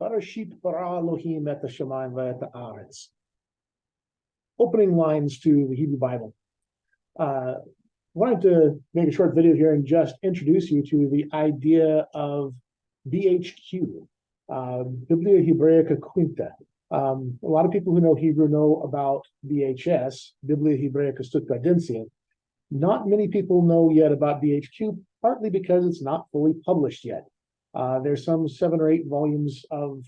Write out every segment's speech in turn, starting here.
Barashit bara Elohim et hashamayim va'et haaretz. Opening lines to the Hebrew Bible. Wanted to make a short video here and just introduce you to the idea of BHQ, Biblia Hebraica Quinta. A lot of people who know Hebrew know about BHS, Biblia Hebraica Quinta. Not many people know yet about BHQ, partly because it's not fully published yet. There's some 7 or 8 volumes of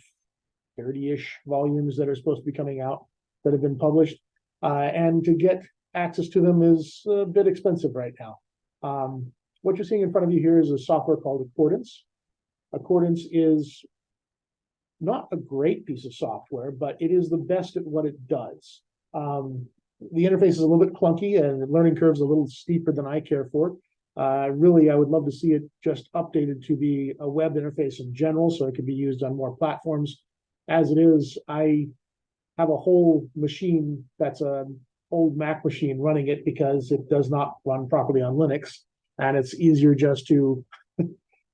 30-ish volumes that are supposed to be coming out that have been published. And to get access to them is a bit expensive right now. What you're seeing in front of you here is a software called Accordance. Accordance is not a great piece of software, but it is the best at what it does. The interface is a little bit clunky and the learning curve is a little steeper than I care for. Really, I would love to see it just updated to be a web interface in general, so it could be used on more platforms. As it is, I have a whole machine that's an old Mac machine running it because it does not run properly on Linux, and it's easier just to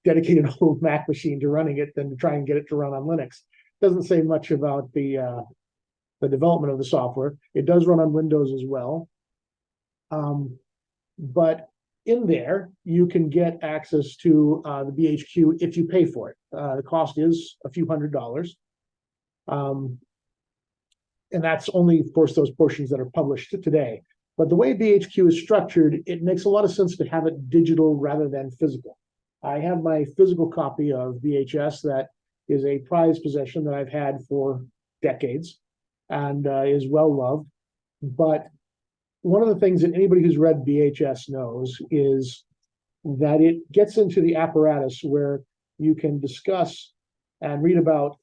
dedicate an old Mac machine to running it than to try and get it to run on Linux. Doesn't say much about the development of the software. It does run on Windows as well, but in there you can get access to the BHQ if you pay for it. The cost is a few $100s. And that's only, of course, those portions that are published today. But the way BHQ is structured, it makes a lot of sense to have it digital rather than physical. I have my physical copy of BHS that is a prized possession that I've had for decades and is well loved. But one of the things that anybody who's read BHS knows is that it gets into the apparatus where you can discuss and read about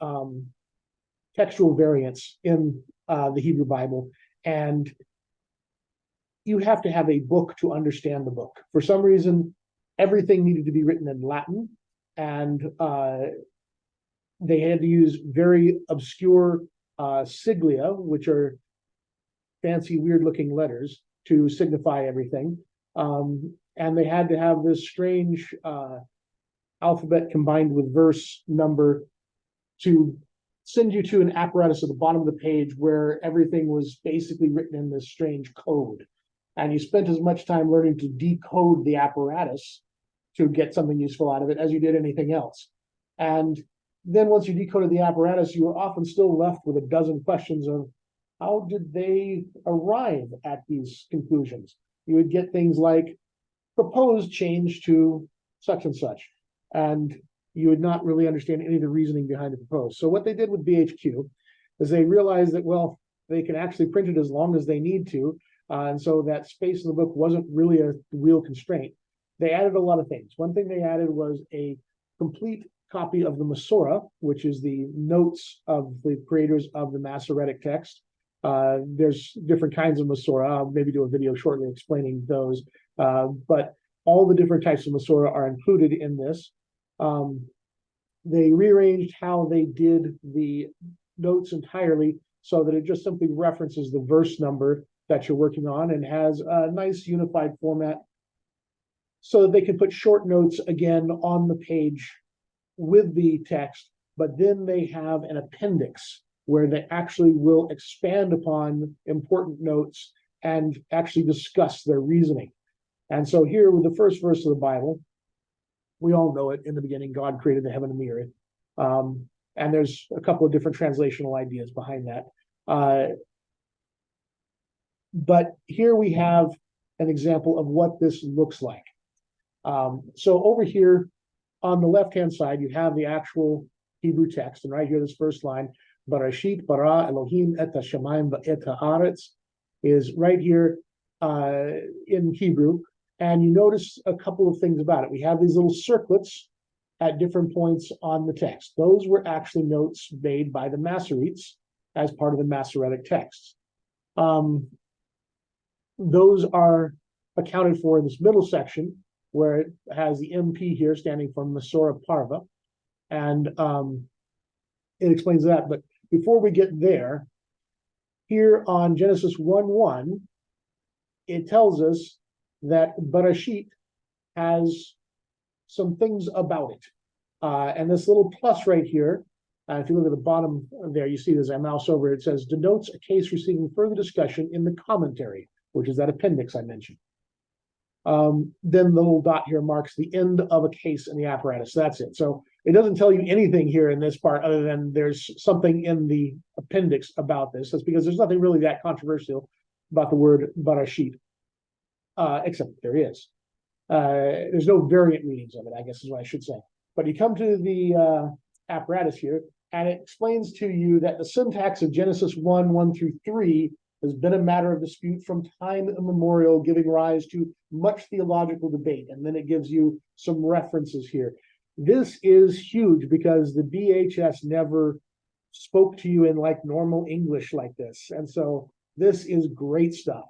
textual variants in the Hebrew Bible, and you have to have a book to understand the book. For some reason, everything needed to be written in Latin, and they had to use very obscure siglia, which are fancy, weird-looking letters to signify everything. And they had to have this strange alphabet combined with verse number to send you to an apparatus at the bottom of the page where everything was basically written in this strange code. And you spent as much time learning to decode the apparatus to get something useful out of it as you did anything else. And then once you decoded the apparatus, you were often still left with a dozen questions of how did they arrive at these conclusions? You would get things like proposed change to such and such. And you would not really understand any of the reasoning behind the proposed. So what they did with BHQ is they realized that, well, they can actually print it as long as they need to. And so that space in the book wasn't really a real constraint. They added a lot of things. One thing they added was a complete copy of the Masorah, which is the notes of the creators of the Masoretic text. There's different kinds of Masorah. I'll maybe do a video shortly explaining those. But all the different types of Masorah are included in this. They rearranged how they did the notes entirely so that it just simply references the verse number that you're working on and has a nice unified format so that they can put short notes again on the page with the text, but then they have an appendix where they actually will expand upon important notes and actually discuss their reasoning. And so here with the first verse of the Bible, we all know it. In the beginning, God created the heaven and the earth. And there's a couple of different translational ideas behind that. But here we have an example of what this looks like. So over here on the left-hand side, you have the actual Hebrew text. And right here, this first line, Barashit bara Elohim et hashamayim va'et haaretz, is right here in Hebrew. And you notice a couple of things about it. We have these little circlets at different points on the text. Those were actually notes made by the Masoretes as part of the Masoretic texts. Those are accounted for in this middle section where it has the MP here standing for Masorah Parva. And it explains that. But before we get there, here on Genesis 1:1, it tells us that Bereshit has some things about it. And this little plus right here If you look at the bottom there, you see as I mouse over, it says denotes a case receiving further discussion in the commentary, which is that appendix I mentioned. Then the little dot here marks the end of a case in the apparatus. So that's it. So it doesn't tell you anything here in this part other than there's something in the appendix about this. That's because there's nothing really that controversial about the word barashit, except there is. There's no variant readings of it, I guess is what I should say. But you come to the apparatus here, and it explains to you that the syntax of Genesis 1 through 3 has been a matter of dispute from time immemorial, giving rise to much theological debate. And then it gives you some references here. This is huge because the BHS never spoke to you in like normal English like this. And so this is great stuff.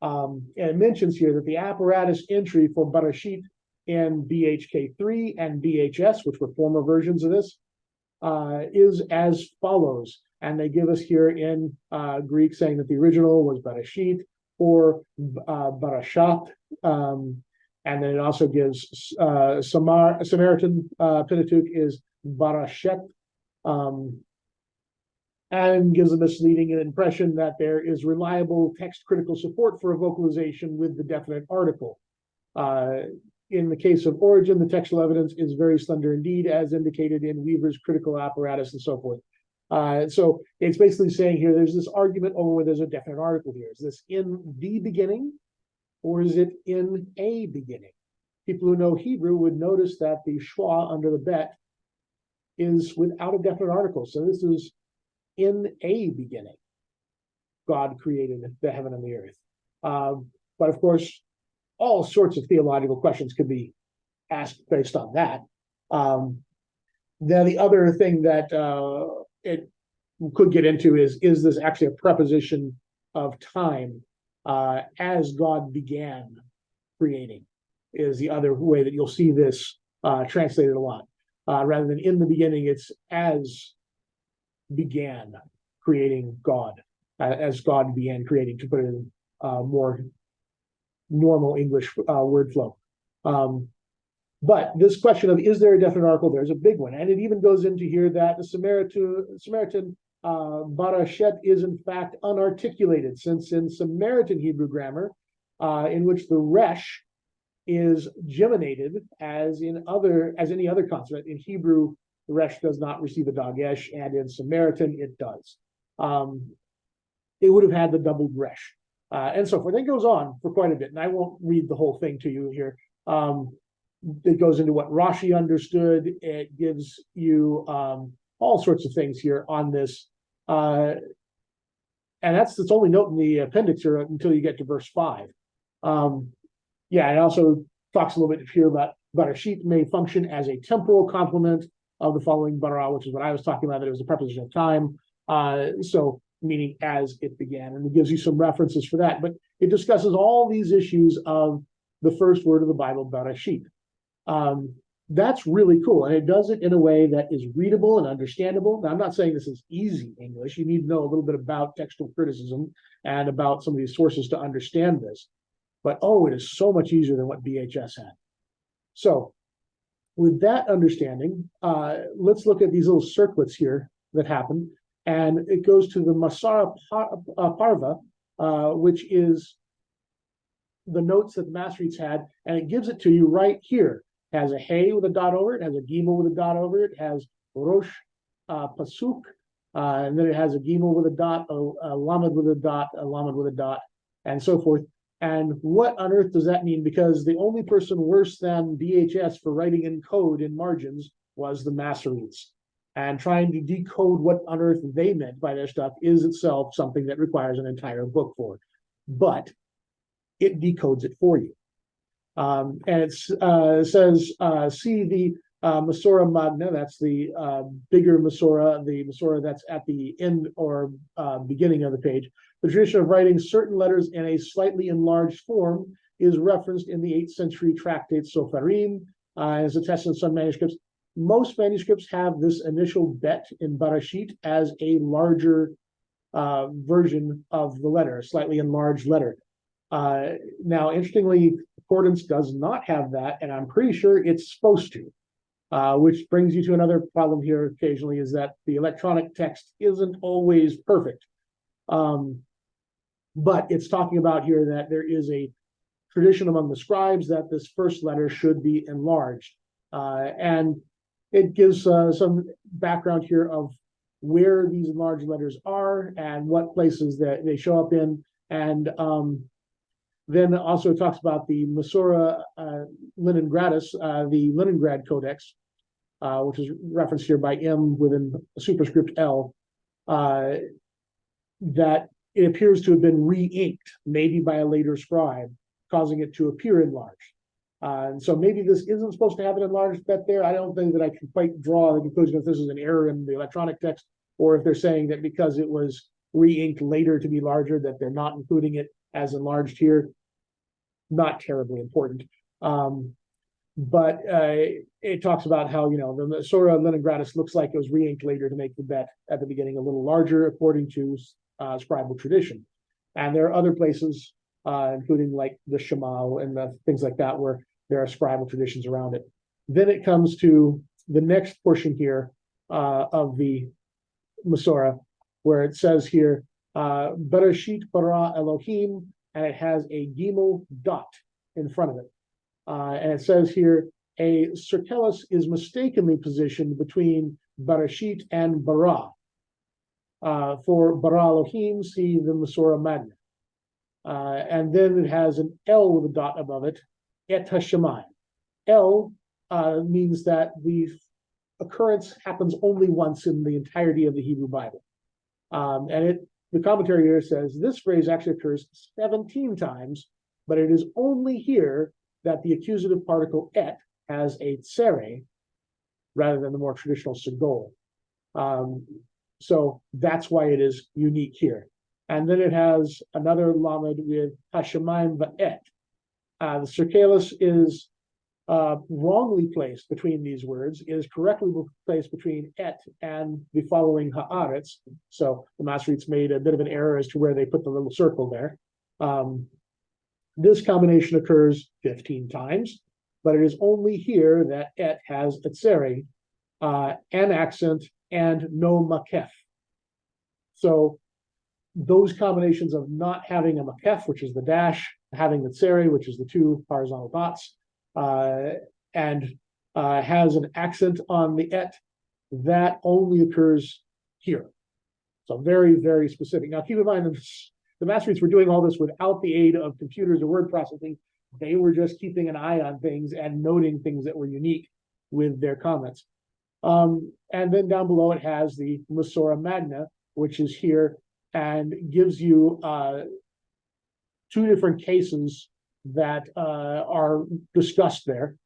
And it mentions here that the apparatus entry for Barashit in BHK 3 and BHS, which were former versions of this, is as follows. And they give us here in Greek saying that the original was Barashit or Barashat. And then it also gives Samaritan Pentateuch is Barashet. And gives a misleading impression that there is reliable text critical support for a vocalization with the definite article. In the case of origin, the textual evidence is very slender indeed, as indicated in Weaver's critical apparatus and so forth. So it's basically saying here there's this argument over whether there's a definite article here. Is this in the beginning or is it in a beginning? People who know Hebrew would notice that the schwa under the bet is without a definite article. So this is in a beginning. God created the heaven and the earth. But of course, all sorts of theological questions could be asked based on that. Then the other thing that it could get into is this actually a preposition of time as God began creating is the other way that you'll see this translated a lot. Rather than in the beginning, it's as began creating God, as God began creating, to put it in more normal English word flow. But this question of is there a definite article, there's a big one. And it even goes into here that the Samaritan Barashet is in fact unarticulated, since in Samaritan Hebrew grammar, in which the resh is geminated as any other consonant. In Hebrew, the resh does not receive a dagesh, and in Samaritan, it does. It would have had the doubled resh. And so forth. It goes on for quite a bit, and I won't read the whole thing to you here. It goes into what Rashi understood. It gives you all sorts of things here on this. And that's its only note in the appendix here until you get to verse 5. It also talks a little bit here about Barashit may function as a temporal complement of the following bara, which is what I was talking about, that it was a preposition of time. So meaning as it began, and it gives you some references for that. But it discusses all these issues of the first word of the Bible, Barashit. That's really cool, and it does it in a way that is readable and understandable. Now, I'm not saying this is easy English. You need to know a little bit about textual criticism and about some of these sources to understand this. But it is so much easier than what BHS had. So with that understanding, let's look at these little circlets here that happen. And it goes to the Masara Parva, which is the notes that the Masoretes had, and it gives it to you right here. It has a hey with a dot over it, has a gimel with a dot over it, has rosh pasuk, and then it has a gimel with a dot, a lamed with a dot, a lamed with a dot, and so forth. And what on earth does that mean? Because the only person worse than BHS for writing in code in margins was the Masoretes. And trying to decode what on earth they meant by their stuff is itself something that requires an entire book for. But it decodes it for you. And it says, see the Masorah Magna, that's the bigger Masorah, the Masorah that's at the end or beginning of the page. The tradition of writing certain letters in a slightly enlarged form is referenced in the 8th century tractate Sofarim, as attested in some manuscripts. Most manuscripts have this initial bet in Barashit as a larger version of the letter, a slightly enlarged letter. Now, interestingly, Concordance does not have that, and I'm pretty sure it's supposed to. which brings you to another problem here occasionally, is that the electronic text isn't always perfect. But it's talking about here that there is a tradition among the scribes that this first letter should be enlarged. And it gives some background here of where these enlarged letters are and what places that they show up in. And then also talks about the Masora Leningratis, the Leningrad Codex, which is referenced here by M within a superscript L, that it appears to have been re-inked, maybe by a later scribe, causing it to appear enlarged. And so maybe this isn't supposed to have an enlarged bet there. I don't think that I can quite draw the conclusion if this is an error in the electronic text, or if they're saying that because it was re-inked later to be larger, that they're not including it as enlarged here. Not terribly important. But it talks about how, the Sora Leningratis looks like it was re-inked later to make the bet at the beginning a little larger, according to scribal tradition. And there are other places, including like the Shema and the things like that, where there are scribal traditions around it. Then it comes to the next portion here of the Masora, where it says here, Bereshit bara Elohim, and it has a gimel dot in front of it. And it says here, a circellus is mistakenly positioned between Bereshit and bara. For bara Elohim, see the Masora Magna. And then it has an L with a dot above it, et hashemayim. L means that the occurrence happens only once in the entirety of the Hebrew Bible. And the commentary here says this phrase actually occurs 17 times, but it is only here that the accusative particle et has a tsere rather than the more traditional segol. So that's why it is unique here. And then it has another lamed with hashemayim va'et. The circellus is wrongly placed between these words. It is correctly placed between et and the following haaretz. So the Masoretes made a bit of an error as to where they put the little circle there. This combination occurs 15 times, but it is only here that et has a tsere, an accent, and no makef. So those combinations of not having a makef, which is the dash, having the tsere, which is the two horizontal dots, and has an accent on the et, that only occurs here. So very, very specific. Now keep in mind, the Masoretes were doing all this without the aid of computers or word processing. They were just keeping an eye on things and noting things that were unique with their comments. And then down below it has the Masora Magna, which is here, and gives you two different cases that are discussed there.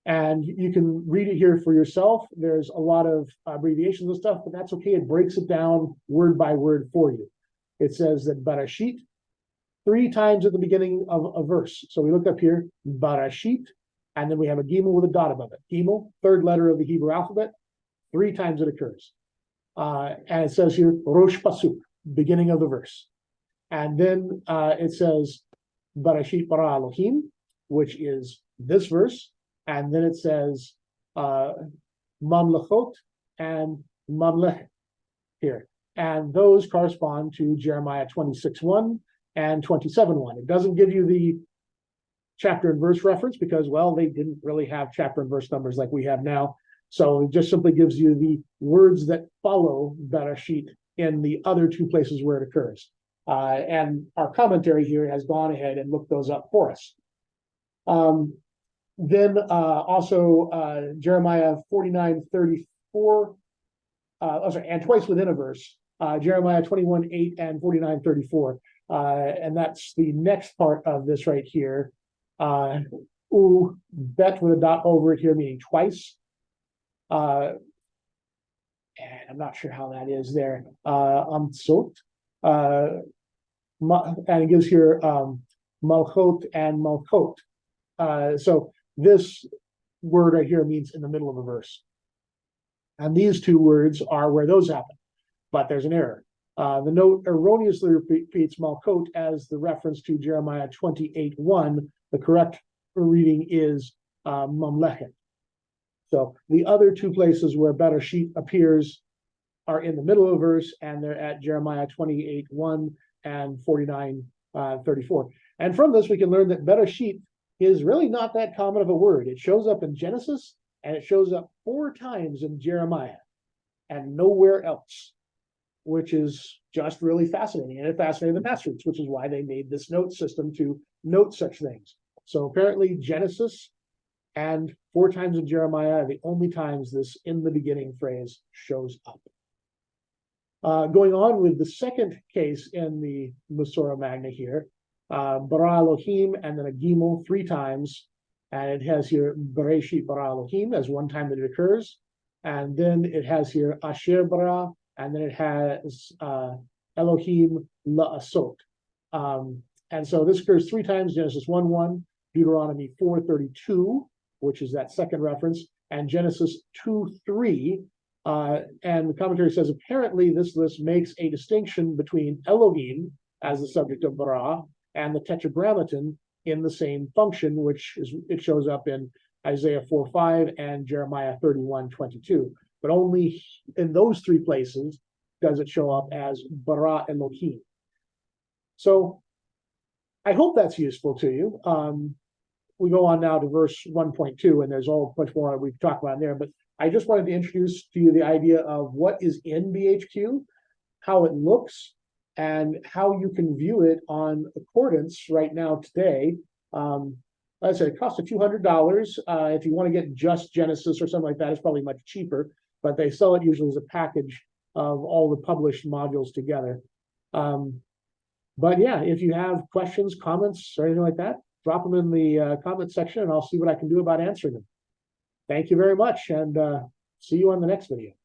And you can read it here for yourself. There's a lot of abbreviations and stuff, but that's okay. It breaks it down word by word for you. It says that Bereshit 3 times at the beginning of a verse. So we look up here, Bereshit, and then we have a gimel with a dot above it. Gimel, 3rd letter of the Hebrew alphabet, 3 times it occurs. And it says here, Rosh Pasuk, beginning of the verse. And then it says, Bereshit bara Elohim, which is this verse. And then it says, Mamlechot and Mamlechet here. And those correspond to Jeremiah 26:1 and 27:1. It doesn't give you the chapter and verse reference because, well, they didn't really have chapter and verse numbers like we have now. So it just simply gives you the words that follow Bereshit in the other 2 places where it occurs. And our commentary here has gone ahead and looked those up for us. Then also Jeremiah 49:34, and twice within a verse, Jeremiah 21:8 and 49:34. And that's the next part of this right here. Bet with a dot over it here, meaning twice. And I'm not sure how that is there. Amtsot. And it gives here Malchot and Malchot. So this word right here means in the middle of a verse. And these 2 words are where those happen. But there's an error. The note erroneously repeats Malchot as the reference to Jeremiah 28:1. The correct reading is Mamlechet. So the other two places where Bereshit appears are in the middle of the verse, and they're at Jeremiah 28:1 and 49:34. And from this, we can learn that Bereshit is really not that common of a word. It shows up in Genesis, and it shows up 4 times in Jeremiah, and nowhere else, which is just really fascinating. And it fascinated the masters, which is why they made this note system to note such things. So apparently Genesis and 4 times in Jeremiah are the only times this in the beginning phrase shows up. Going on with the second case in the Masorah Magna here, bara Elohim and then a gimel 3 times, and it has here Bereshit bara Elohim as one time that it occurs, and then it has here Asher bara, and then it has Elohim la'asot. And so this occurs 3 times: Genesis 1:1, Deuteronomy 4:32, which is that second reference, and Genesis 2:3. And the commentary says apparently this list makes a distinction between Elohim as the subject of bara and the tetragrammaton in the same function, which is it shows up in Isaiah 4:5 and Jeremiah 31:22. But only in those 3 places does it show up as bara Elohim. So I hope that's useful to you. We go on now to verse 1.2, and there's all much more we've talked about in there, but I just wanted to introduce to you the idea of what is in BHQ, how it looks, and how you can view it on Accordance right now today. Like I said, it costs a few $100. If you want to get just Genesis or something like that, it's probably much cheaper, but they sell it usually as a package of all the published modules together. But yeah, if you have questions, comments, or anything like that, drop them in the comment section and I'll see what I can do about answering them. Thank you very much, and see you on the next video.